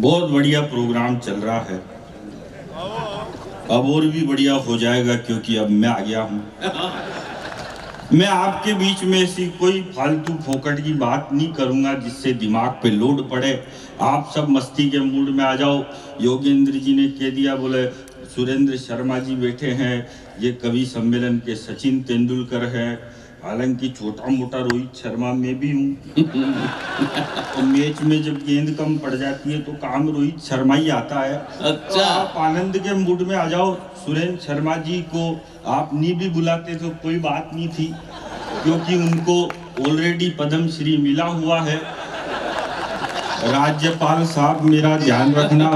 बहुत बढ़िया प्रोग्राम चल रहा है। अब और भी बढ़िया हो जाएगा क्योंकि अब मैं आ गया हूँ। मैं आपके बीच में ऐसी कोई फालतू फोकट की बात नहीं करूंगा जिससे दिमाग पे लोड पड़े। आप सब मस्ती के मूड में आ जाओ। योगेंद्र जी ने कह दिया, बोले सुरेंद्र शर्मा जी बैठे हैं, ये कवि सम्मेलन के सचिन तेंदुलकर है। हालांकि छोटा मोटा रोहित शर्मा मैं भी हूँ। तो मैच में जब गेंद कम पड़ जाती है तो काम रोहित शर्मा ही आता है। अच्छा। तो आप आनंद के मूड में आ जाओ। सुरेंद्र शर्मा जी को आप नहीं भी बुलाते तो कोई बात नहीं थी, क्योंकि उनको ऑलरेडी पद्म श्री मिला हुआ है। राज्यपाल साहब मेरा ध्यान रखना।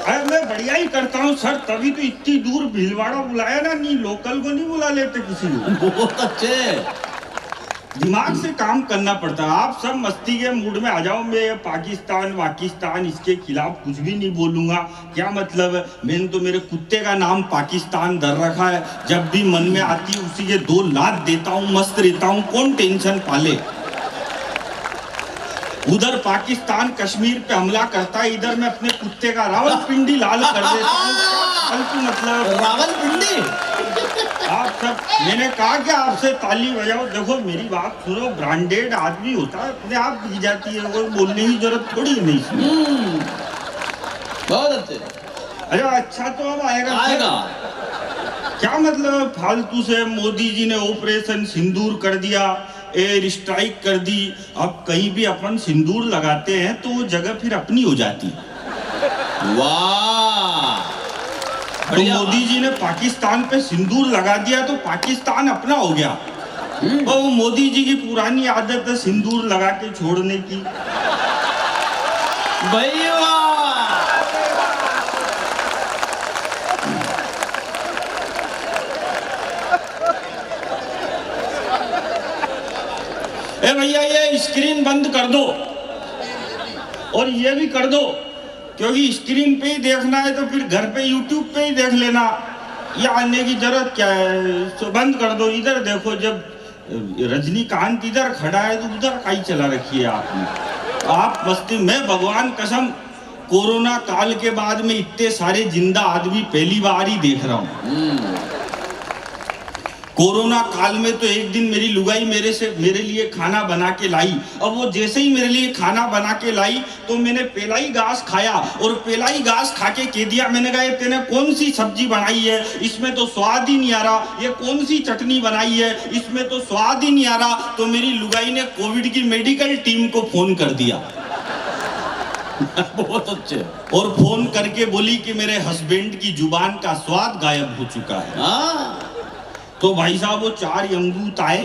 अरे मैं बढ़िया ही करता हूँ सर, तभी तो इतनी दूर भीलवाड़ा बुलाया ना, नहीं लोकल को नहीं बुला लेते किसी को। बहुत अच्छे। दिमाग से काम करना पड़ता है। आप सब मस्ती के मूड में आ जाओ। मैं पाकिस्तान इसके खिलाफ कुछ भी नहीं बोलूंगा। क्या मतलब है, मैंने तो मेरे कुत्ते का नाम पाकिस्तान धर रखा है। जब भी मन में आती है उसी के 2 लात देता हूँ, मस्त रहता हूँ, कौन टेंशन पाले। उधर पाकिस्तान कश्मीर पे हमला करता है, इधर मैं अपने कुत्ते का रावलपिंडी लाल कर देता हूँ। मतलब रावलपिंडी। आप सब, मैंने कहा कि आपसे ताली बजाओ। देखो मेरी बात सुनो, ब्रांडेड आदमी होता है, अपने आप दी जाती है, कोई बोलने की जरूरत थोड़ी नहीं। बहुत अच्छे। अरे अच्छा तो अब आएगा। क्या मतलब फालतू से मोदी जी ने ऑपरेशन सिंदूर कर दिया, एयर स्ट्राइक कर दी। अब कहीं भी अपन सिंदूर लगाते हैं तो वो जगह फिर अपनी हो जाती। वाह। तो मोदी जी ने पाकिस्तान पे सिंदूर लगा दिया तो पाकिस्तान अपना हो गया। और वो मोदी जी की पुरानी आदत है सिंदूर लगा के छोड़ने की। भैया ए भैया ये स्क्रीन बंद कर दो और ये भी कर दो, क्योंकि स्क्रीन पे ही देखना है तो फिर घर पे यूट्यूब पे ही देख लेना। ये आने की जरूरत क्या है, तो बंद कर दो। इधर देखो, जब रजनीकांत इधर खड़ा है तो उधर काई चला रखी है आपने। आप मस्ती में, भगवान कसम, कोरोना काल के बाद में इतने सारे जिंदा आदमी पहली बार ही देख रहा हूँ। कोरोना काल में तो एक दिन मेरी लुगाई मेरे लिए खाना बना के लाई। अब वो जैसे ही मेरे लिए खाना बना के लाई तो मैंने पेलाई घास खाया, और पेलाई घास खा के कह दिया, मैंने कहा तेने कौन सी सब्जी बनाई है, इसमें तो स्वाद ही नहीं आ रहा। ये कौन सी चटनी बनाई है, इसमें तो स्वाद ही नहीं आ रहा। तो मेरी लुगाई ने कोविड की मेडिकल टीम को फोन कर दिया। बहुत अच्छे। और फोन करके बोली कि मेरे हस्बैंड की जुबान का स्वाद गायब हो चुका है। तो भाई साहब वो 4 यमदूत आए,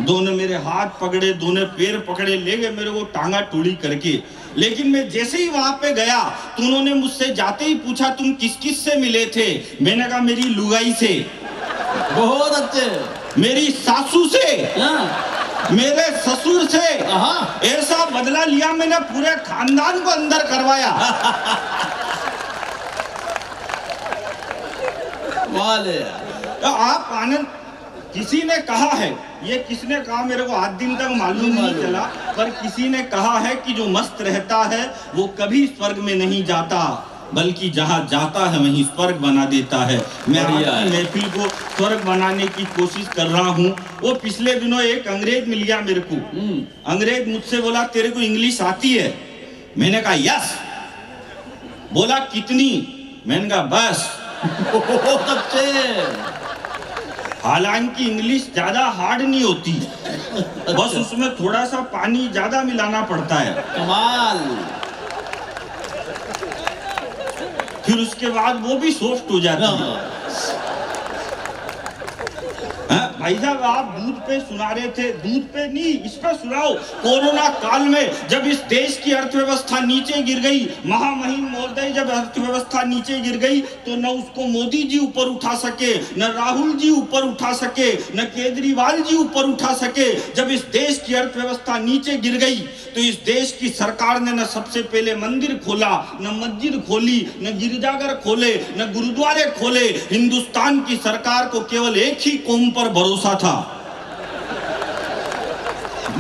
दोनों मेरे हाथ पकड़े, दोनों पैर पकड़े, ले गए मेरे को टांगा टोली करके। लेकिन मैं जैसे ही वहां पे गया तो उन्होंने मुझसे जाते ही पूछा तुम किस किस से मिले थे। मैंने कहा मेरी लुगाई से। बहुत अच्छे। मेरी सासू से, मेरे ससुर से। ऐसा बदला लिया मैंने, पूरे खानदान को अंदर करवाया। वाले आप आनंद, किसी ने कहा है, ये किसने कहा मेरे को आज दिन तक मालूम नहीं चला, पर किसी ने कहा है कि जो मस्त रहता है वो कभी स्वर्ग में नहीं जाता, बल्कि जहाँ जाता है वहीं स्वर्ग बना देता है। मैं आपकी महफिल को स्वर्ग बनाने की कोशिश कर रहा हूँ। वो पिछले दिनों एक अंग्रेज मिल गया मेरे को। अंग्रेज मुझसे बोला तेरे को इंग्लिश आती है? मैंने कहा यस। बोला कितनी? मैंने कहा बस। बहुत अच्छे। हालांकि इंग्लिश ज्यादा हार्ड नहीं होती, बस उसमें थोड़ा सा पानी ज्यादा मिलाना पड़ता है। कमाल। फिर उसके बाद वो भी सॉफ्ट हो जाती है। भाई साहब आप दूध पे सुना रहे थे, दूध पे नहीं, इस पे सुनाओ। कोरोना काल में जब इस देश की अर्थव्यवस्था नीचे गिर गई, महामहिम महोदय, जब अर्थव्यवस्था नीचे गिर गई तो न उसको मोदी जी ऊपर उठा सके, न राहुल जी ऊपर उठा सके, न केजरीवाल जी ऊपर उठा सके। जब इस देश की अर्थव्यवस्था नीचे गिर गई तो इस देश की सरकार ने न सबसे पहले मंदिर खोला, न मस्जिद खोली, न गिरजाघर खोले, न गुरुद्वारे खोले। हिंदुस्तान की सरकार को केवल एक ही कौम पर भरोसा था,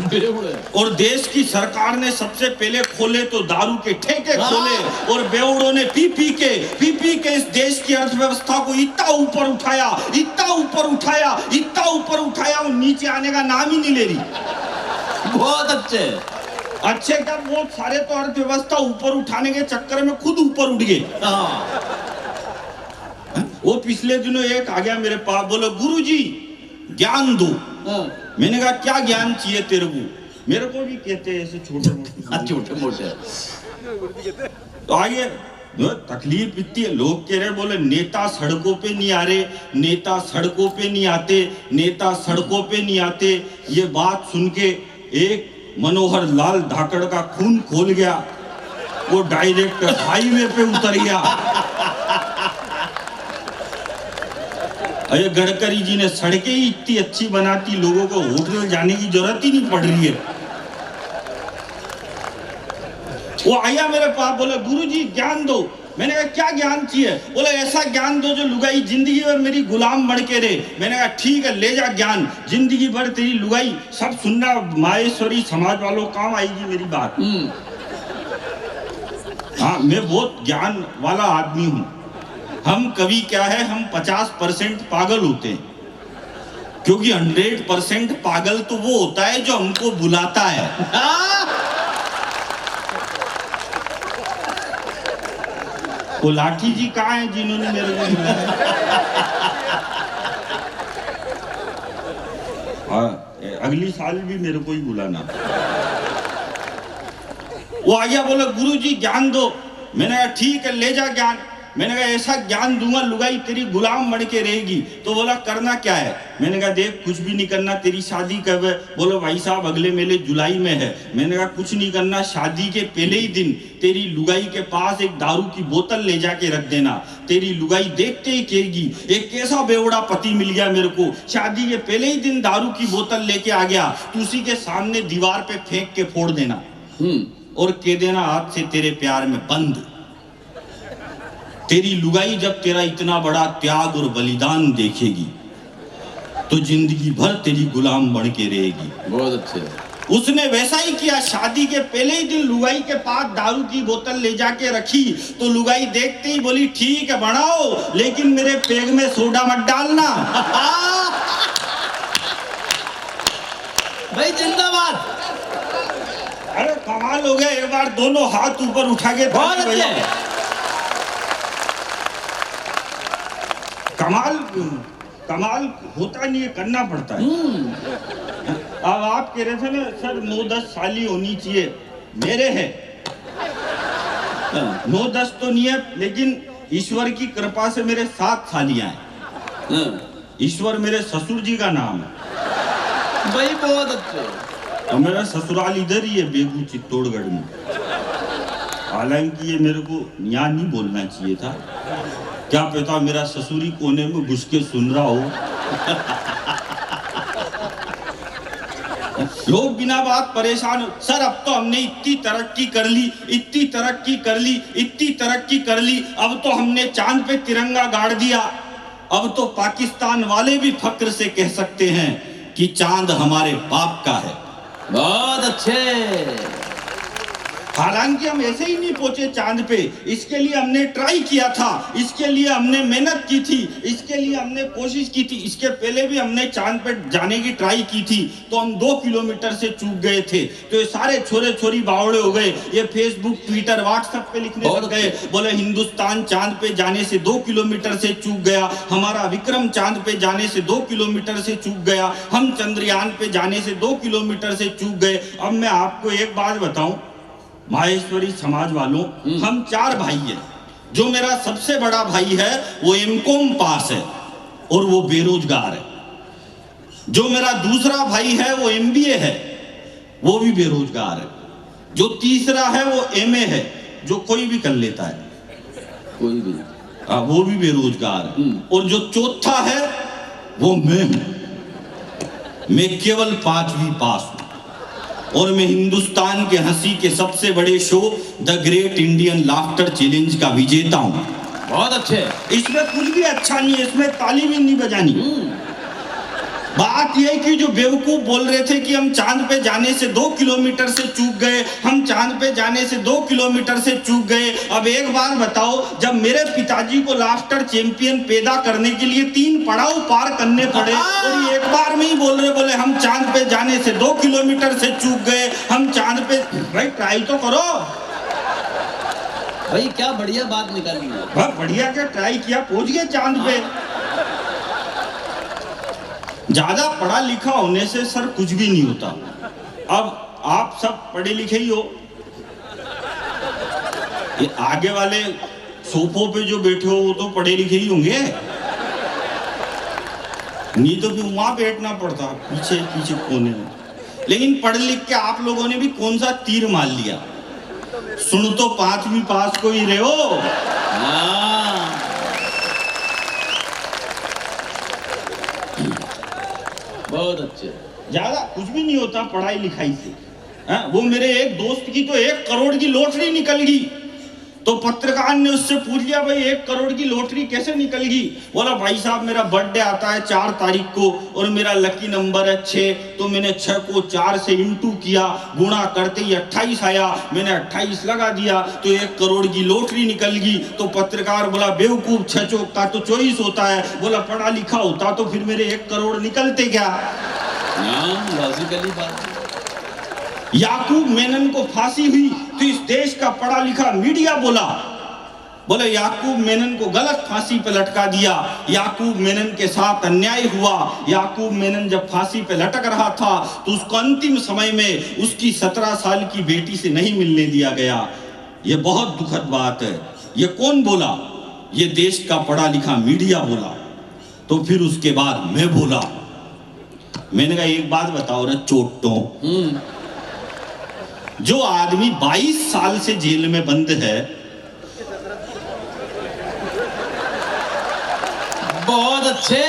बेवड़े। और देश की सरकार ने सबसे पहले खोले तो दारू के ठेके खोले, और बेवड़ों ने पी पी के इस देश की अर्थव्यवस्था को इतना ऊपर उठाया, इतना ऊपर उठाया, इतना ऊपर उठाया, वो नीचे आने का नाम ही नहीं ले रही। बहुत अच्छे। अच्छे क्या, वो सारे तो अर्थव्यवस्था ऊपर उठाने के चक्कर में खुद ऊपर उठ गए। हाँ। वो पिछले दिनों एक आ गया मेरे पास, बोले गुरुजी ज्ञान दो। हाँ। मैंने कहा क्या ज्ञान चाहिए तेरे को? मेरे को भी कहते हैं ऐसे छोटे मोटे। छोटे मोटे। तो आइए, तकलीफ इतनी है, लोग कह रहे, बोले नेता सड़कों पे नहीं आ रहे, नेता सड़कों पे नहीं आते, नेता सड़कों पे नहीं आते। ये बात सुन के एक मनोहर लाल धाकड़ का खून खोल गया, वो डायरेक्ट हाईवे पे उतर गया। अरे गडकरी जी ने सड़कें ही इतनी अच्छी बनाती, लोगों को होटल जाने की जरूरत ही नहीं पड़ रही है। वो आया मेरे पास, बोले गुरुजी ज्ञान दो। मैंने कहा क्या ज्ञान चाहिए? बोले ऐसा ज्ञान दो जो लुगाई जिंदगी भर मेरी गुलाम बन के रहे। मैंने कहा ठीक है, ले जा ज्ञान, जिंदगी भर तेरी लुगाई सब सुनना, माहेश्वरी समाज वालों काम आएगी मेरी बात। हाँ, मैं बहुत ज्ञान वाला आदमी हूं। हम कभी क्या है, हम 50% पागल होते हैं, क्योंकि 100% पागल तो वो होता है जो हमको बुलाता है। वो लाठी जी कहाँ हैं जिन्होंने मेरे को बुलाया? हाँ, अगली साल भी मेरे को ही बुलाना। वो आ गया, बोले गुरुजी ज्ञान दो। मैंने कहा ठीक है, ले जा ज्ञान। मैंने कहा ऐसा ज्ञान दूंगा लुगाई तेरी गुलाम बन के रहेगी। तो बोला करना क्या है? मैंने कहा देख कुछ भी नहीं करना, तेरी शादी कब है? बोलो भाई साहब अगले महीने जुलाई में है। मैंने कहा कुछ नहीं करना, शादी के पहले ही दिन तेरी लुगाई के पास एक दारू की बोतल ले जाके रख देना। तेरी लुगाई देखते ही कहेगी एक कैसा बेवड़ा पति मिल गया मेरे को, शादी के पहले ही दिन दारू की बोतल लेके आ गया। तू उसी के सामने दीवार पे फेंक के फोड़ देना और कह देना आज से तेरे प्यार में बंद। तेरी लुगाई जब तेरा इतना बड़ा त्याग और बलिदान देखेगी तो जिंदगी भर तेरी गुलाम बन के रहेगी। बहुत अच्छे। उसने वैसा ही किया, शादी के पहले ही दिन लुगाई के पास दारू की बोतल ले जाके रखी। तो लुगाई देखते ही बोली ठीक है बनाओ, लेकिन मेरे पेग में सोडा मत डालना। भाई जिंदाबाद। अरे कमाल हो गया, एक बार दोनों हाथ ऊपर उठा के कमाल होता नहीं है, करना पड़ता है। अब आप कह रहे थे ना सर 9-10 साली होनी चाहिए, मेरे है 9-10 तो नहीं है, लेकिन ईश्वर की कृपा से मेरे 7 सालियां हैं। ईश्वर मेरे ससुर जी का नाम है। भाई बहुत अच्छे। और मेरा ससुराल इधर ही है, बेगू चित्तौड़गढ़ में। हालांकि ये मेरे को यहाँ नहीं बोलना चाहिए था, क्या पता मेरा ससुरी कोने में घुस के सुन रहा हो। लोग बिना बात परेशान हो, सर अब तो हमने इतनी तरक्की कर ली, इतनी तरक्की कर ली, इतनी तरक्की कर ली, अब तो हमने चांद पे तिरंगा गाड़ दिया। अब तो पाकिस्तान वाले भी फक्र से कह सकते हैं कि चांद हमारे बाप का है। बहुत अच्छे। हालांकि हम ऐसे ही नहीं पहुंचे चांद पे, इसके लिए हमने ट्राई किया था, इसके लिए हमने मेहनत की थी, इसके लिए हमने कोशिश की थी। इसके पहले भी हमने चांद पे जाने की ट्राई की थी, तो हम 2 किलोमीटर से चूक गए थे। तो ये सारे छोरे छोरी बावड़े हो गए, ये फेसबुक ट्विटर व्हाट्सएप पे लिखने लग गए, बोले हिंदुस्तान चांद पे जाने से 2 किलोमीटर से चूक गया, हमारा विक्रम चांद पे जाने से 2 किलोमीटर से चूक गया, हम चंद्रयान पे जाने से 2 किलोमीटर से चूक गए। अब मैं आपको एक बात बताऊं, माहेश्वरी समाज वालों, हम 4 भाई हैं। जो मेरा सबसे बड़ा भाई है वो एमकॉम पास है और वो बेरोजगार है। जो मेरा दूसरा भाई है वो एमबीए है, वो भी बेरोजगार है। जो तीसरा है वो एमए है, जो कोई भी कर लेता है, कोई भी, वो भी बेरोजगार है। और जो चौथा है वो मैं हूं, मैं केवल 5वीं पास हूं और मैं हिंदुस्तान के हंसी के सबसे बड़े show the great Indian laughter challenge का विजेता हूं। बहुत अच्छे। इसमें कुछ भी अच्छा नहीं है, इसमें ताली भी नहीं बजानी। बात यह कि जो बेवकूफ बोल रहे थे कि हम चांद पे जाने से 2 किलोमीटर से चूक गए, हम चांद पे जाने से 2 किलोमीटर से चूक गए। अब एक बार बताओ, जब मेरे पिताजी को लाफ्टर चैंपियन पैदा करने के लिए 3 पड़ाव पार करने पड़े और ये एक बार में ही बोल रहे, बोले हम चांद पे जाने से 2 किलोमीटर से चूक गए, हम चांद पे। भाई ट्राई तो करो भाई, क्या बढ़िया बात निकाली है। बहुत बढ़िया, क्या ट्राई किया, पहुंच गए चांद पे। ज्यादा पढ़ा लिखा होने से सर कुछ भी नहीं होता। अब आप सब पढ़े लिखे ही हो, ये आगे वाले सोफों पे जो बैठे हो वो तो पढ़े लिखे ही होंगे, नहीं तो फिर वहां बैठना पड़ता पीछे पीछे कोने में। लेकिन पढ़ लिख के आप लोगों ने भी कौन सा तीर मार लिया, सुन तो 5वीं पास को ही रहे हो। बहुत अच्छे। ज्यादा कुछ भी नहीं होता पढ़ाई लिखाई से। वो मेरे एक दोस्त की तो 1 करोड़ की लॉटरी निकल गई, तो पत्रकार ने उससे पूछ लिया, भाई 1 करोड़ की लॉटरी कैसे निकल गई? बोला भाई साहब, मेरा बर्थडे आता है 4 तारीख को और मेरा लकी नंबर है 6, तो मैंने 6 को 4 से इंटू किया, गुणा करते ही 28 आया, मैंने 28 लगा दिया तो 1 करोड़ की लॉटरी निकल गई। तो पत्रकार बोला बेवकूफ, 6 चौका तो 24 होता है। बोला पढ़ा लिखा होता तो फिर मेरे 1 करोड़ निकलते क्या? लॉजिकली बात। याकूब मेनन को फांसी हुई तो इस देश का पढ़ा लिखा मीडिया बोले याकूब मेनन को गलत फांसी पे लटका दिया, याकूब मेनन के साथ अन्याय हुआ। याकूब मेनन जब फांसी पे लटक रहा था तो उसको अंतिम समय में उसकी 17 साल की बेटी से नहीं मिलने दिया गया। ये बहुत दुखद बात है। ये कौन बोला? ये देश का पढ़ा लिखा मीडिया बोला। तो फिर उसके बाद मैं बोला, मैंने कहा एक बात बताओ ना चोटों, जो आदमी 22 साल से जेल में बंद है, बहुत अच्छे,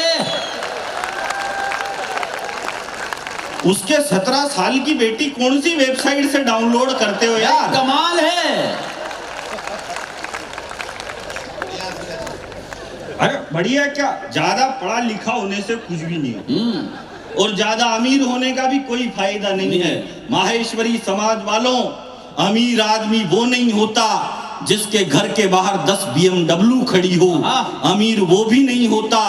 उसके 17 साल की बेटी कौन सी वेबसाइट से डाउनलोड करते हो यार? कमाल है। अरे बढ़िया, क्या ज्यादा पढ़ा लिखा होने से कुछ भी नहीं है और ज्यादा अमीर होने का भी कोई फायदा नहीं है। माहेश्वरी समाज वालों, अमीर आदमी वो नहीं होता जिसके घर के बाहर 10 BMW खड़ी हो। अमीर वो भी नहीं होता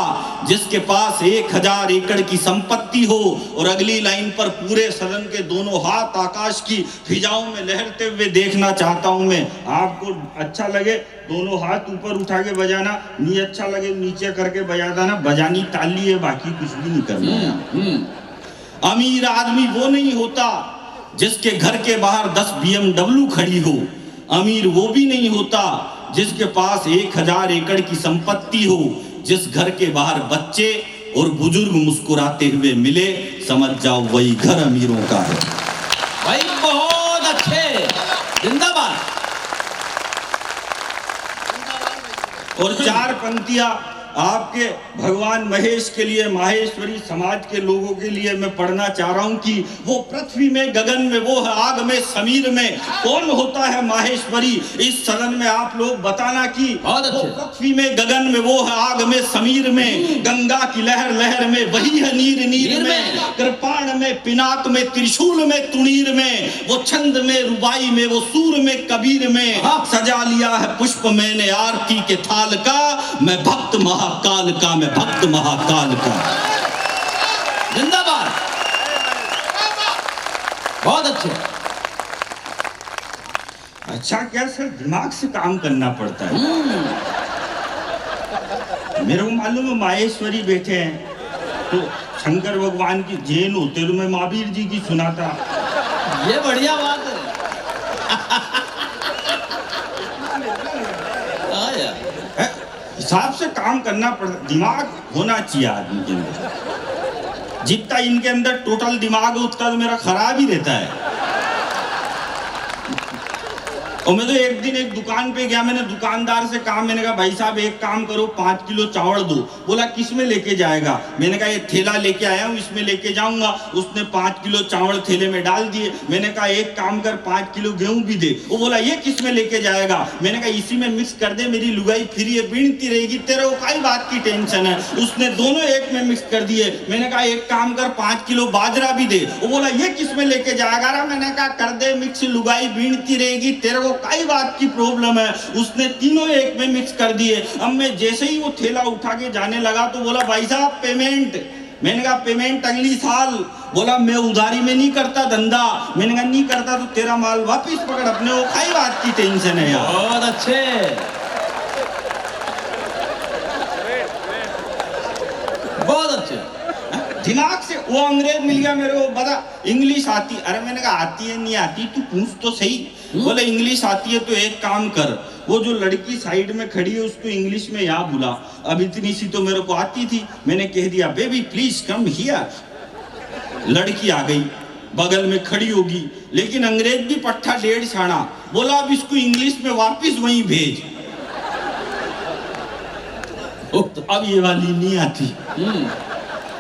जिसके पास 1000 एकड़ की संपत्ति हो। और अगली लाइन पर पूरे सदन के दोनों हाथ आकाश की फिजाओं में लहरते हुए देखना चाहता हूं मैं। आपको अच्छा लगे दोनों हाथ ऊपर उठा के बजाना, नहीं अच्छा लगे नीचे करके बजा देना। बजानी ताली है, बाकी कुछ भी नहीं करना। अमीर आदमी वो नहीं होता जिसके घर के बाहर 10 BMW खड़ी हो। अमीर वो भी नहीं होता जिसके पास 1000 एकड़ की संपत्ति हो। जिस घर के बाहर बच्चे और बुजुर्ग मुस्कुराते हुए मिले, समझ जाओ वही घर अमीरों का है। भाई बहुत अच्छे, जिंदाबाद। और 4 पंक्तियां आपके भगवान महेश के लिए, माहेश्वरी समाज के लोगों के लिए मैं पढ़ना चाह रहा हूं कि वो पृथ्वी में, गगन में, वो है आग में, समीर में। कौन होता है माहेश्वरी? इस सदन में आप लोग बताना कि वो पृथ्वी में, गगन में, वो है आग में, समीर में। गंगा की लहर लहर में, वही है नीर नीर में। कृपाण में, पिनाक में, त्रिशूल में, तुणीर में। वो छंद में, रुबाई में, वो सूर में, कबीर में। सजा लिया है पुष्प मैंने आरती के थाल का, मैं भक्त महाकाल का, मैं भक्त महाकाल का। जिंदाबाद, बहुत अच्छे। अच्छा, क्या सर दिमाग से काम करना पड़ता है? मेरे को मालूम है माहेश्वरी बैठे हैं तो शंकर भगवान की जैन होते तो मैं महावीर जी की सुनाता। ये बढ़िया बात है। हिसाब से काम करना पड़ता, दिमाग होना चाहिए आदमी के अंदर। जितना इनके अंदर टोटल दिमाग है उतना तो मेरा खराब ही रहता है। और मैं तो एक दिन एक दुकान पे गया, मैंने दुकानदार से कहा, मैंने कहा भाई साहब एक काम करो 5 किलो चावल दो। बोला किस में लेके जाएगा? मैंने कहा ये थैला लेके आया हूँ, इसमें लेके जाऊंगा। उसने 5 किलो चावल थैले में डाल दिए। मैंने कहा एक काम कर 5 किलो गेहूं भी दे। वो बोला ये किस में लेके जाएगा? मैंने कहा इसी में मिक्स कर दे, मेरी लुगाई फिर ये बीनती रहेगी, तेरे को कई बात की टेंशन है। उसने दोनों एक में मिक्स कर दिए। मैंने कहा एक काम कर 5 किलो बाजरा भी दे। वो बोला ये किस में लेके जाएगा? मैंने कहा कर दे मिक्स, लुगाई बीनती रहेगी, तेरे को कई बात की प्रॉब्लम है। उसने तीनों एक में मिक्स कर दिए। अब मैं जैसे ही वो थैला उठा के जाने लगा तो बोला भाई साहब पेमेंट। मैंने कहा पेमेंट अगली साल। बोला मैं उधारी में नहीं करता धंधा। मैंने कहा नहीं करता तो तेरा माल वापिस पकड़ अपने, वो कई बात की टेंशन है यार। बहुत अच्छे, बहुत अच्छे। दिमाग से वो अंग्रेज मिल गया मेरे को, बता इंग्लिश आती? अरे मैंने कहा आती है नहीं आती तू पूछ तो सही। बोले इंग्लिश आती है तो एक काम कर, वो जो लड़की साइड में खड़ी है उसको इंग्लिश में यहाँ बुला। अब इतनी सी तो मेरे को आती थी, मैंने कह दिया बेबी प्लीज कम हियर। लड़की आ गई, बगल में खड़ी होगी, लेकिन अंग्रेज भी पट्टा 1.5 छाना। बोला अब इसको इंग्लिश में वापिस वहीं भेज। तो अब ये वाली नहीं आती,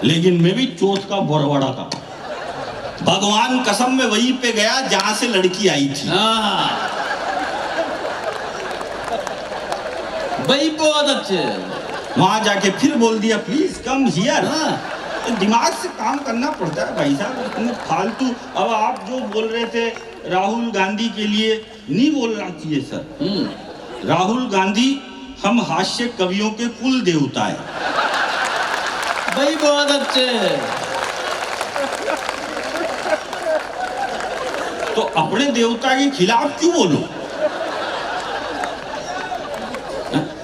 लेकिन मैं भी चौथ का बरवाड़ा का भगवान कसम में वहीं पे गया जहां से लड़की आई थी। भाई बहुत अच्छे। वहां जाके फिर बोल दिया प्लीज कम हियर। तो दिमाग से काम करना पड़ता है भाई साहब, इतने फालतू। अब आप जो बोल रहे थे राहुल गांधी के लिए नहीं बोलना चाहिए सर। राहुल गांधी हम हास्य कवियों के कुल देवता है। भाई बहुत अच्छे। तो अपने देवता के खिलाफ क्यों बोलो?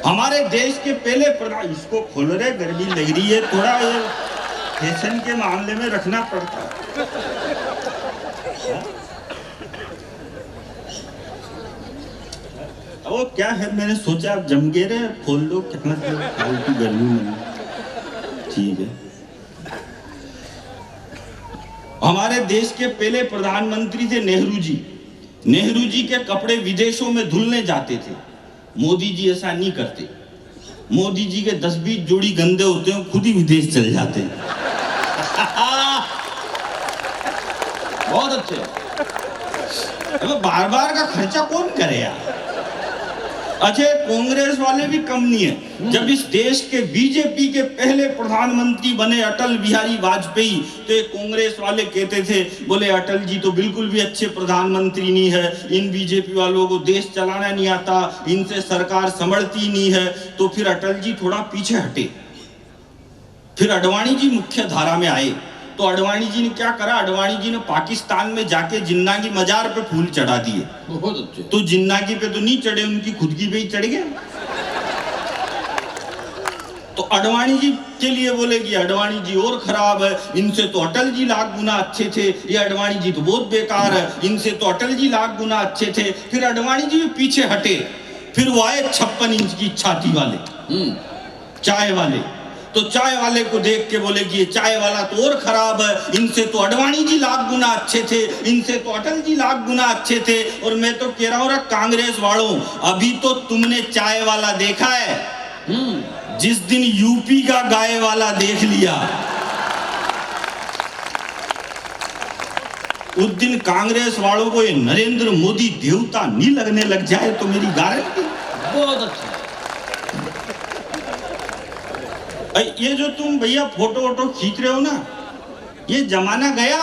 हमारे देश के पहले प्रधान, इसको खोल रहे, गर्मी लग रही है, थोड़ा ये फैशन के मामले में रखना पड़ता है। वो क्या है, मैंने सोचा आप जम गए रहे, खोल दो, कितना फालतू गर्मी में। ठीक है। हमारे देश के पहले प्रधानमंत्री थे नेहरू जी। नेहरू जी के कपड़े विदेशों में धुलने जाते थे। मोदी जी ऐसा नहीं करते। मोदी जी के 10-20 जोड़ी गंदे होते हैं, खुद ही विदेश चले जाते हैं। बहुत अच्छे। बार बार का खर्चा कौन करे यार? अच्छा कांग्रेस वाले भी कम नहीं है। जब इस देश के बीजेपी के पहले प्रधानमंत्री बने अटल बिहारी वाजपेयी, तो ये कांग्रेस वाले कहते थे, बोले अटल जी तो बिल्कुल भी अच्छे प्रधानमंत्री नहीं है, इन बीजेपी वालों को देश चलाना नहीं आता, इनसे सरकार संभलती नहीं है। तो फिर अटल जी थोड़ा पीछे हटे, फिर अडवाणी जी मुख्य धारा में आए। तो अडवाणी जी ने क्या करा? अडवाणी जी ने पाकिस्तान में जाके जिन्ना की मजार पे फूल चढ़ा दिए। बहुत अच्छे। तो जिन्ना की पे तो नहीं चढ़े, उनकी खुद की पे ही चढ़ गए। तो अडवाणी जी के लिए बोले कि अडवाणी जी और खराब है, इनसे तो अटल जी लाख गुना अच्छे थे, ये अडवाणी जी तो बहुत बेकार है, इनसे तो अटल जी लाख गुना अच्छे थे। फिर अडवाणी जी भी पीछे हटे। फिर वो आए 56 इंच की छाती वाले, चाय वाले। तो चाय वाले को देख के बोले कि ये चाय वाला तो और खराब है, इनसे तो अडवाणी जी लाख गुना अच्छे थे, इनसे तो अटल जी लाख गुना अच्छे थे। और मैं तो कह रहा हूँ कांग्रेस वालों, अभी तो तुमने चाय वाला देखा है, जिस दिन यूपी का गाय वाला देख लिया, उस दिन कांग्रेस वालों को ये नरेंद्र मोदी देवता नहीं लगने लग जाए तो मेरी गारंटी। बहुत अच्छा। ये जो तुम भैया फोटो वोटो खींच रहे हो ना, ये जमाना गया,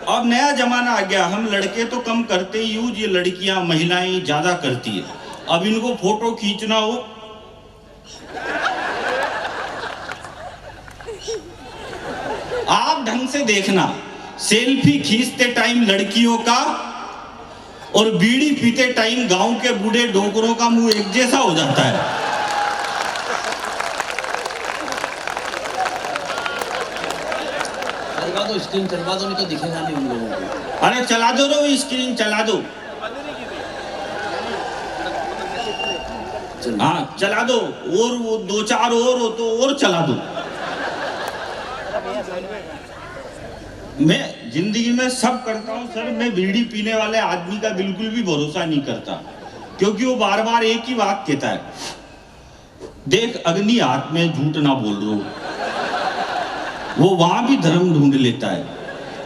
अब नया जमाना आ गया। हम लड़के तो कम करते ही यूज, ये लड़कियां महिलाएं ज्यादा करती है। अब इनको फोटो खींचना हो, आप ढंग से देखना, सेल्फी खींचते टाइम लड़कियों का और बीड़ी पीते टाइम गांव के बूढ़े डोकरों का मुंह एक जैसा हो जाता है। तो स्क्रीन चलवा दो, नहीं तो दिखेगा नहीं उन लोगों को। अरे चला दो रो, स्क्रीन चला दो। हाँ चला दो, और वो 2-4 और हो तो और चला दो। मैं जिंदगी में सब करता हूँ सर, मैं बीड़ी पीने वाले आदमी का बिल्कुल भी भरोसा नहीं करता, क्योंकि वो बार बार एक ही बात कहता है, देख अग्नि हाथ में, झूठ ना बोल रहा हूं। वो वहां भी धर्म ढूंढ लेता है।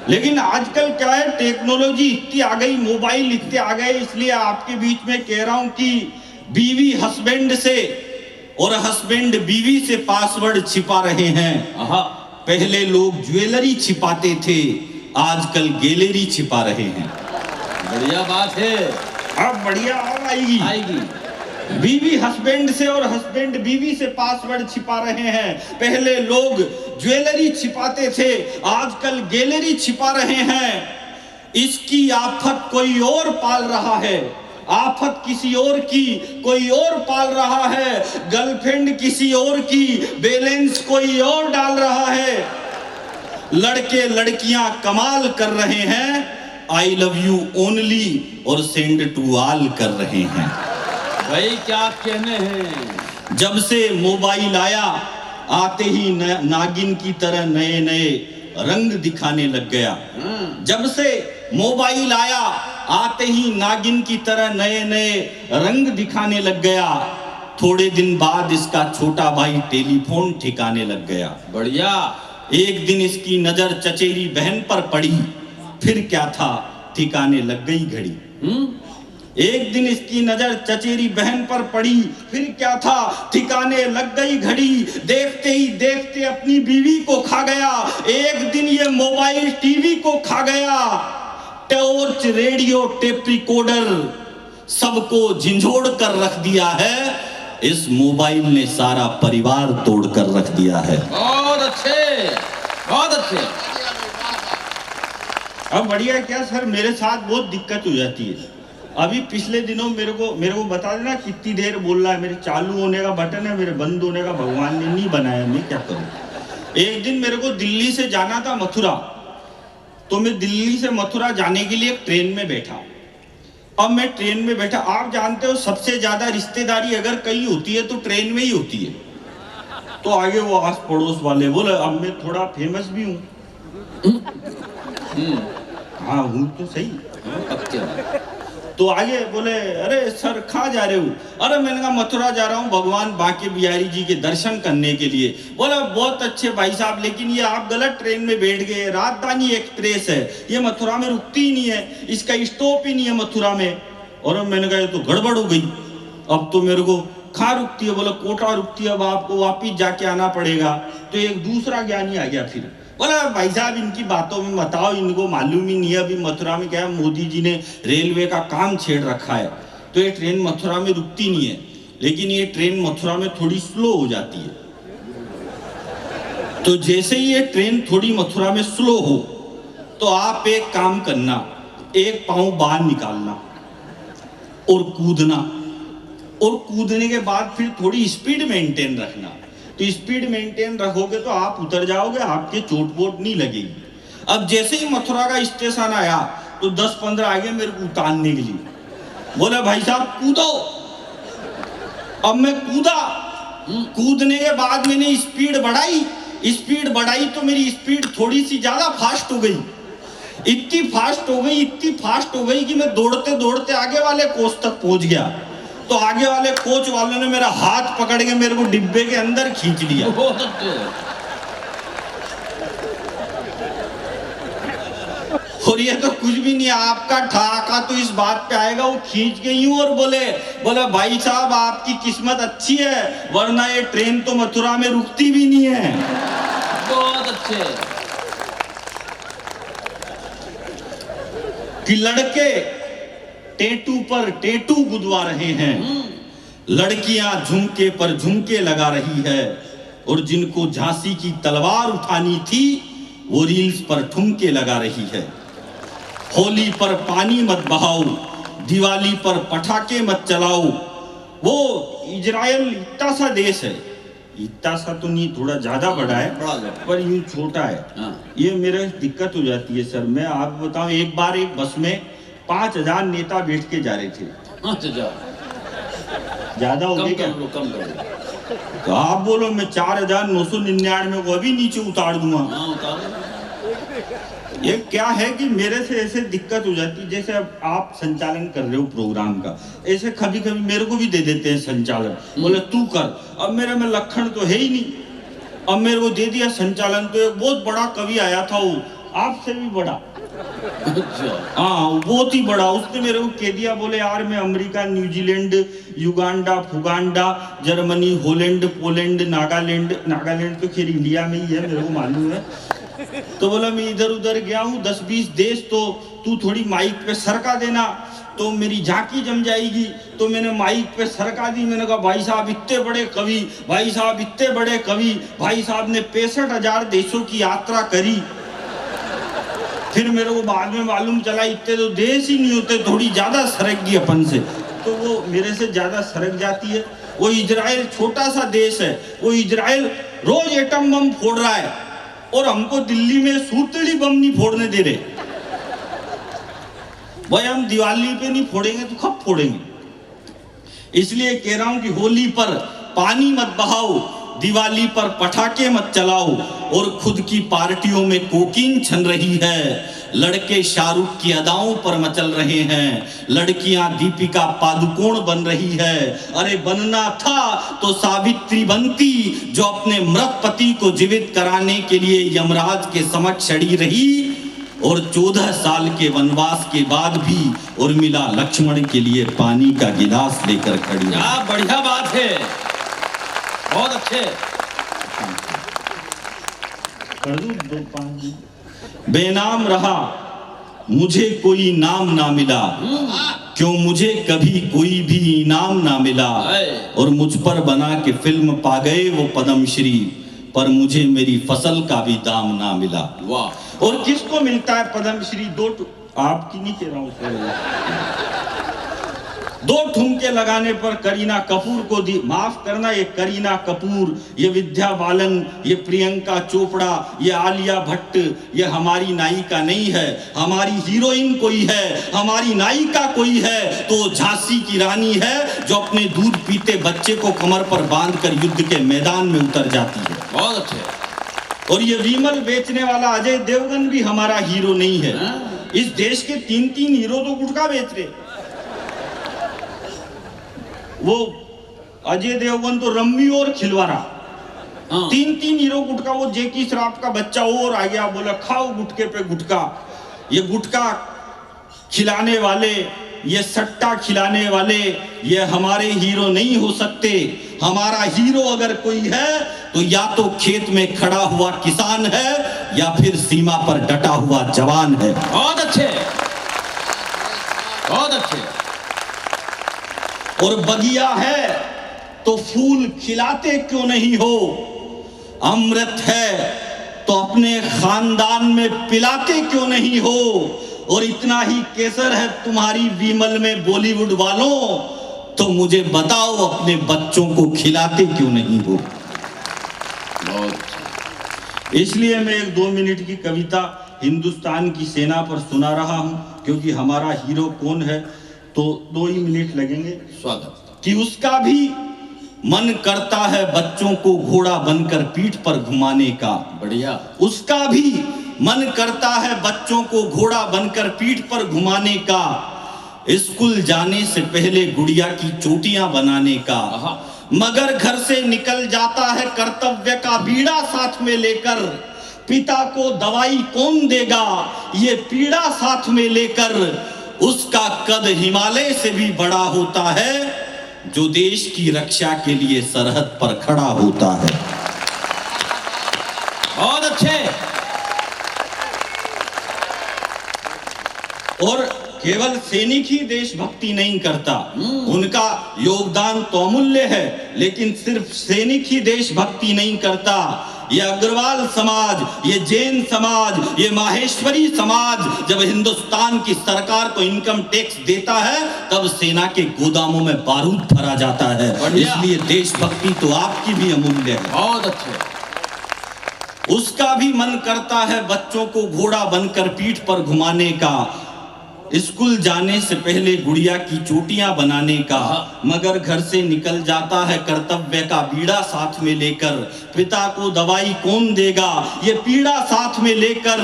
लेकिन आजकल क्या है, टेक्नोलॉजी इतनी आ गई, मोबाइल इतने आ गए, इसलिए आपके बीच में कह रहा हूं कि बीवी हस्बैंड से और हस्बैंड बीवी से पासवर्ड छिपा रहे हैं। पहले लोग ज्वेलरी छिपाते थे, आजकल गैलरी छिपा रहे हैं। बढ़िया बात है। अब बढ़िया और आएगी। बीवी हस्बैंड से और हस्बैंड बीवी से पासवर्ड छिपा रहे हैं। पहले लोग ज्वेलरी छिपाते थे, आजकल गैलरी छिपा रहे हैं। इसकी आफत कोई और पाल रहा है, आफत किसी और की कोई और पाल रहा है। गर्लफ्रेंड किसी और की, बैलेंस कोई और डाल रहा है। लड़के लड़कियां कमाल कर रहे हैं, आई लव यू ओनली और सेंड टू ऑल कर रहे हैं। भाई क्या कहने हैं। जब से मोबाइल आया, आते ही नागिन की तरह नए नए रंग दिखाने लग गया। जब से मोबाइल आया, आते ही नागिन की तरह नए नए रंग दिखाने लग गया। थोड़े दिन बाद इसका छोटा भाई टेलीफोन ठिकाने लग गया। बढ़िया। एक दिन इसकी नजर चचेरी बहन पर पड़ी, फिर क्या था, ठिकाने लग गई घड़ी। एक दिन इसकी नजर चचेरी बहन पर पड़ी, फिर क्या था, ठिकाने लग गई घड़ी। देखते ही देखते अपनी बीवी को खा गया। एक दिन ये मोबाइल टीवी को खा गया। टॉर्च, रेडियो, टेप रिकॉर्डर सबको झिंझोड़ कर रख दिया है। इस मोबाइल ने सारा परिवार तोड़ कर रख दिया है। बहुत अच्छे, बहुत अच्छे। अब बढ़िया क्या सर, मेरे साथ बहुत दिक्कत हो जाती है। अभी पिछले दिनों मेरे को बता देना कितनी देर बोल रहा है। मेरे चालू होने का बटन है, मेरे बंद होने का भगवान ने नहीं बनाया, मैं क्या करूं। एक दिन मेरे को दिल्ली से जाना था मथुरा, तो मैं दिल्ली से मथुरा जाने के लिए एक ट्रेन में बैठा। अब मैं ट्रेन में बैठा, आप जानते हो सबसे ज्यादा रिश्तेदारी अगर कहीं होती है तो ट्रेन में ही होती है। तो आगे वो आस पड़ोस वाले बोले, अब मैं थोड़ा फेमस भी हूँ। हाँ हूँ तो सही। तो आगे बोले, अरे सर कहाँ जा रहे हो? अरे मैंने कहा मथुरा जा रहा हूँ भगवान बांके बिहारी जी के दर्शन करने के लिए। बोला बहुत अच्छे भाई साहब, लेकिन ये आप गलत ट्रेन में बैठ गए, राजधानी एक्सप्रेस है, ये मथुरा में रुकती ही नहीं है, इसका स्टॉप ही नहीं है मथुरा में। और मैंने कहा ये तो गड़बड़ हो गई, अब तो मेरे को कहाँ रुकती है? बोला कोटा रुकती है, अब आपको वापिस जाके आना पड़ेगा। तो एक दूसरा ज्ञानी आ गया फिर, बोला भाई साहब इनकी बातों में मत आओ, इनको मालूम ही नहीं है अभी मथुरा में क्या है, मोदी जी ने रेलवे का काम छेड़ रखा है, तो ये ट्रेन मथुरा में रुकती नहीं है। लेकिन ये ट्रेन मथुरा में थोड़ी स्लो हो जाती है। तो जैसे ही ये ट्रेन थोड़ी मथुरा में स्लो हो, तो आप एक काम करना, एक पाँव बाहर निकालना और कूदना, और कूदने के बाद फिर थोड़ी स्पीड मेंटेन रखना। तो स्पीड मेंटेन रखोगे तो आप उतर जाओगे, आपके चोट वोट नहीं लगेगी। अब जैसे ही मथुरा का स्टेशन आया तो 10-15 आगे मेरे को उतारने के लिए बोले भाई साहब कूदो। अब मैं कूदा, कूदने के बाद मैंने स्पीड बढ़ाई तो मेरी स्पीड थोड़ी सी ज्यादा फास्ट हो गई। इतनी फास्ट हो गई कि मैं दौड़ते दौड़ते आगे वाले कोच तक पहुंच गया। तो आगे वाले कोच वालों ने मेरा हाथ पकड़ के मेरे को डिब्बे के अंदर खींच लिया। और ये तो कुछ भी नहीं, आपका ठहाका तो इस बात पे आएगा, वो खींच के यूं और बोले भाई साहब आपकी किस्मत अच्छी है, वरना ये ट्रेन तो मथुरा में रुकती भी नहीं है। बहुत अच्छे। कि लड़के टेटू पर टेटू गुदवा रहे हैं, लड़कियां झुमके पर झुमके लगा रही है, और जिनको झांसी की तलवार उठानी थी वो रील्स पर ठुमके लगा रही है। होली पर पानी मत बहाओ, दिवाली पर पटाखे मत चलाओ। वो इजराइल इतना सा देश है, इतना सा तो नहीं, थोड़ा ज्यादा बड़ा है पर यूं छोटा है। ये मेरे दिक्कत हो जाती है सर। मैं आपको बताऊं, एक बार एक बस में 5000 नेता बैठ के जा रहे थे। 5000 ज्यादा हो गया क्या? कम करो। तो आप बोलो मैं 4999 को अभी नीचे उतार दूंगा। ये क्या है कि मेरे से ऐसे दिक्कत हो जाती, जैसे अब आप संचालन कर रहे हो प्रोग्राम का, ऐसे कभी कभी मेरे को भी दे देते हैं संचालन, बोले तू कर। अब मेरे में लक्षण तो है ही नहीं, अब मेरे को दे दिया संचालन। तो एक बहुत बड़ा कवि आया था, वो आपसे भी बड़ा, हाँ बहुत ही बड़ा, उसने मेरे को कह दिया, बोले यार मैं अमेरिका, न्यूजीलैंड, युगांडा, फुगांडा, Germany, Holland, Poland, Nagaland, Nagaland तो खैर इंडिया में ही है मेरे को मालूम है, तो बोला मैं इधर उधर गया हूँ 10-20 देश, तो तू थोड़ी माइक पे सरका देना तो मेरी झांकी जम जाएगी। तो मैंने माइक पे सरका दी, मैंने कहा भाई साहब इतने बड़े कवि, भाई साहब इतने बड़े कवि, भाई साहब ने 65,000 देशों की यात्रा करी। फिर मेरे को बाद में मालूम चला इतने तो देश ही नहीं होते, थोड़ी ज्यादा सरक गई अपन से, तो वो मेरे से ज्यादा सरक जाती है। वो इजराइल छोटा सा देश है, वो इजराइल रोज एटम बम फोड़ रहा है और हमको दिल्ली में सूतड़ी बम नहीं फोड़ने दे रहे। भाई हम दिवाली पे नहीं फोड़ेंगे तो कब फोड़ेंगे? इसलिए कह रहा हूं कि होली पर पानी मत बहाओ, दिवाली पर पटाखे मत चलाओ, और खुद की पार्टियों में कोकीन छन रही है। लड़के शाहरुख की अदाओं पर मचल रहे हैं, लड़कियां दीपिका पादुकोण बन रही है। अरे बनना था तो सावित्री बनती, जो अपने मृत पति को जीवित कराने के लिए यमराज के समक्ष अड़ी रही, और 14 साल के वनवास के बाद भी उर्मिला लक्ष्मण के लिए पानी का गिलास लेकर खड़ी है। क्या बढ़िया बात है, बहुत अच्छे। बेनाम रहा मुझे कोई नाम ना मिला, क्यों मुझे कभी कोई भी इनाम ना मिला, और मुझ पर बना के फिल्म पा गए वो पद्मश्री, पर मुझे मेरी फसल का भी दाम ना मिला। वाह। और किसको मिलता है पद्मश्री? आपकी नहीं कह रहा हूं, 2 ठुमके लगाने पर करीना कपूर को दी। माफ करना, ये करीना कपूर, ये विद्या बालन, ये प्रियंका चोपड़ा, ये आलिया भट्ट, ये हमारी नायिका नहीं है। हमारी हीरोइन कोई है, हमारी नायिका कोई है तो झांसी की रानी है, जो अपने दूध पीते बच्चे को कमर पर बांधकर युद्ध के मैदान में उतर जाती है। बहुत अच्छे। और ये विमल बेचने वाला अजय देवगन भी हमारा हीरो नहीं है। इस देश के 3 हीरो तो गुटखा बेच रहे। वो अजय देवगन तो रम्मी और खिलवाड़ा, 3 हीरो गुटखा। वो जेकी श्रॉफ का बच्चा और आ गया, बोला खाओ गुटके पे गुटखा। ये गुटखा खिलाने वाले, ये सट्टा खिलाने वाले, ये हमारे हीरो नहीं हो सकते। हमारा हीरो अगर कोई है तो या तो खेत में खड़ा हुआ किसान है, या फिर सीमा पर डटा हुआ जवान है। बहुत अच्छे, बहुत अच्छे। और बगिया है तो फूल खिलाते क्यों नहीं हो? अमृत है तो अपने खानदान में पिलाते क्यों नहीं हो? और इतना ही केसर है तुम्हारी विमल में बॉलीवुड वालों, तो मुझे बताओ अपने बच्चों को खिलाते क्यों नहीं हो? इसलिए मैं एक 2 मिनट की कविता हिंदुस्तान की सेना पर सुना रहा हूं, क्योंकि हमारा हीरो कौन है तो 2 ही मिनट लगेंगे। स्वागत। कि उसका भी मन करता है बच्चों को घोड़ा बनकर पीठ पर घुमाने का। बढ़िया। उसका भी मन करता है बच्चों को घोड़ा बनकर पीठ पर घुमाने का, स्कूल जाने से पहले गुड़िया की चोटियां बनाने का। मगर घर से निकल जाता है कर्तव्य का बीड़ा साथ में लेकर, पिता को दवाई कौन देगा ये पीड़ा साथ में लेकर। उसका कद हिमालय से भी बड़ा होता है, जो देश की रक्षा के लिए सरहद पर खड़ा होता है। बहुत अच्छे। और केवल सैनिक ही देशभक्ति नहीं करता, उनका योगदान तो अमूल्य है, लेकिन सिर्फ सैनिक ही देशभक्ति नहीं करता। ये अग्रवाल समाज, ये जैन समाज, ये माहेश्वरी समाज जब हिंदुस्तान की सरकार को इनकम टैक्स देता है, तब सेना के गोदामों में बारूद भरा जाता है। इसलिए देशभक्ति तो आपकी भी अमूल्य है। बहुत अच्छे। उसका भी मन करता है बच्चों को घोड़ा बनकर पीठ पर घुमाने का, स्कूल जाने से पहले गुड़िया की चोटियां बनाने का। मगर घर से निकल जाता है कर्तव्य का बीड़ा साथ में लेकर, पिता को दवाई कौन देगा ये पीड़ा साथ में लेकर।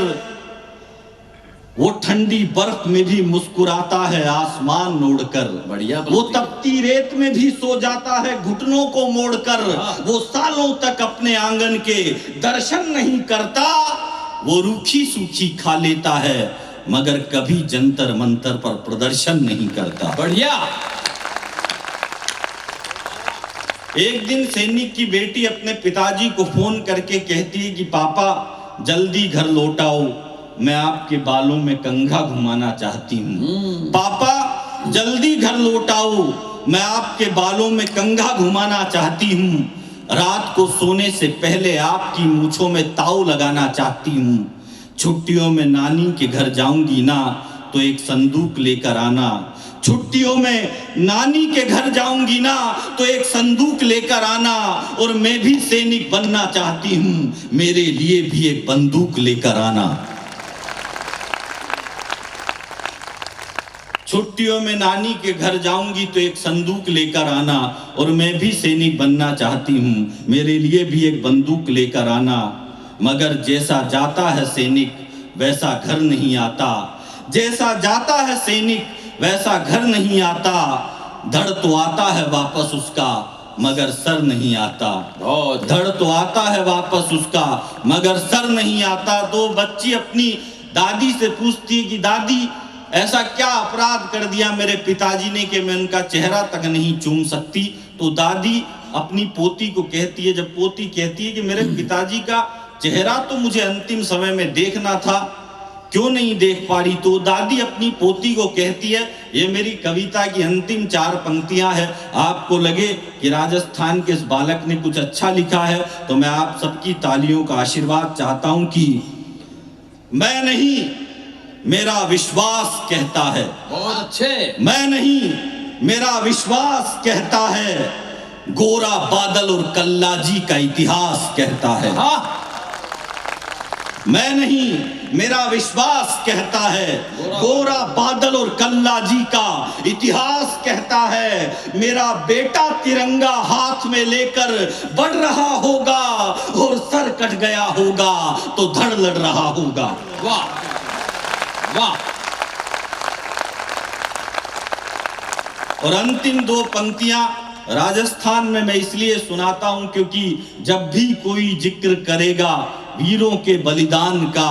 वो ठंडी बर्फ में भी मुस्कुराता है आसमान ओढ़कर, बढ़िया वो पंक्ति। तपती रेत में भी सो जाता है घुटनों को मोड़कर, वो सालों तक अपने आंगन के दर्शन नहीं करता, वो रूखी सूखी खा लेता है मगर कभी जंतर मंतर पर प्रदर्शन नहीं करता। बढ़िया। एक दिन सैनिक की बेटी अपने पिताजी को फोन करके कहती है कि पापा जल्दी घर लौट आओ, मैं आपके बालों में कंघा घुमाना चाहती हूँ। पापा जल्दी घर लौट आओ, मैं आपके बालों में कंघा घुमाना चाहती हूँ। रात को सोने से पहले आपकी मूंछों में ताव लगाना चाहती हूँ। छुट्टियों में नानी के घर जाऊंगी ना तो एक संदूक लेकर आना। छुट्टियों में नानी के घर जाऊंगी ना तो एक संदूक लेकर आना, और मैं भी सैनिक बनना चाहती हूँ, मेरे लिए भी एक बंदूक लेकर आना। छुट्टियों में नानी के घर जाऊंगी तो एक संदूक लेकर आना, और मैं भी सैनिक बनना चाहती हूँ, मेरे लिए भी एक बंदूक लेकर आना। मगर जैसा जाता है सैनिक वैसा घर नहीं आता, जैसा जाता है सैनिक वैसा घर नहीं आता। धड़ तो आता है वापस उसका मगर सर नहीं आता। धड़ तो आता है वापस उसका मगर सर नहीं आता। तो बच्ची अपनी दादी से पूछती है कि दादी ऐसा क्या अपराध कर दिया मेरे पिताजी ने कि मैं उनका चेहरा तक नहीं चूम सकती। तो दादी अपनी पोती को कहती है, जब पोती कहती है कि मेरे पिताजी का चेहरा तो मुझे अंतिम समय में देखना था, क्यों नहीं देख पा रही, तो दादी अपनी पोती को कहती है, ये मेरी कविता की अंतिम 4 पंक्तियां हैं, आपको लगे कि राजस्थान के इस बालक ने कुछ अच्छा लिखा है तो मैं आप सबकी तालियों का आशीर्वाद चाहता हूं कि मैं नहीं मेरा विश्वास कहता है। बहुत अच्छे। मैं नहीं मेरा विश्वास कहता है, गोरा बादल और कल्लाजी का इतिहास कहता है। मैं नहीं मेरा विश्वास कहता है, गोरा बादल और कल्लाजी का इतिहास कहता है। मेरा बेटा तिरंगा हाथ में लेकर बढ़ रहा होगा और सर कट गया होगा तो धड़ लड़ रहा होगा। वाह वाह। और अंतिम 2 पंक्तियां राजस्थान में मैं इसलिए सुनाता हूं क्योंकि जब भी कोई जिक्र करेगा वीरों के बलिदान का,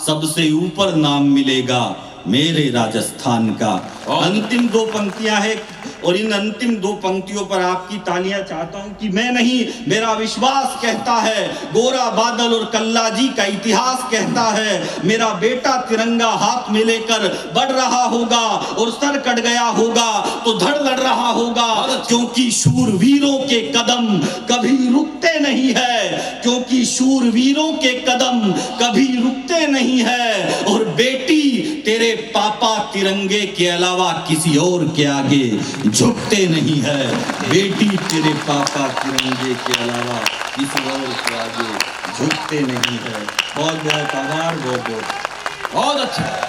सबसे ऊपर नाम मिलेगा मेरे राजस्थान का। अंतिम 2 पंक्तियां हैं और इन अंतिम 2 पंक्तियों पर आपकी तालियां चाहता हूं कि मैं नहीं मेरा विश्वास कहता है, गोरा बादल और कल्लाजी का इतिहास कहता है। मेरा बेटा तिरंगा हाथ में लेकर बढ़ रहा होगा और सर कट गया होगा तो धड़ लड़ रहा होगा, क्योंकि शूरवीरों के कदम कभी रुकते नहीं है, क्योंकि शूरवीरों के कदम कभी रुकते नहीं है। और बेटी तेरे पापा तिरंगे के अलावा किसी और के आगे झुकते नहीं है। बेटी तेरे पापा तिरंगे के अलावा किसी और के आगे झुकते नहीं है। बहुत बहुत आभार। बहुत अच्छा।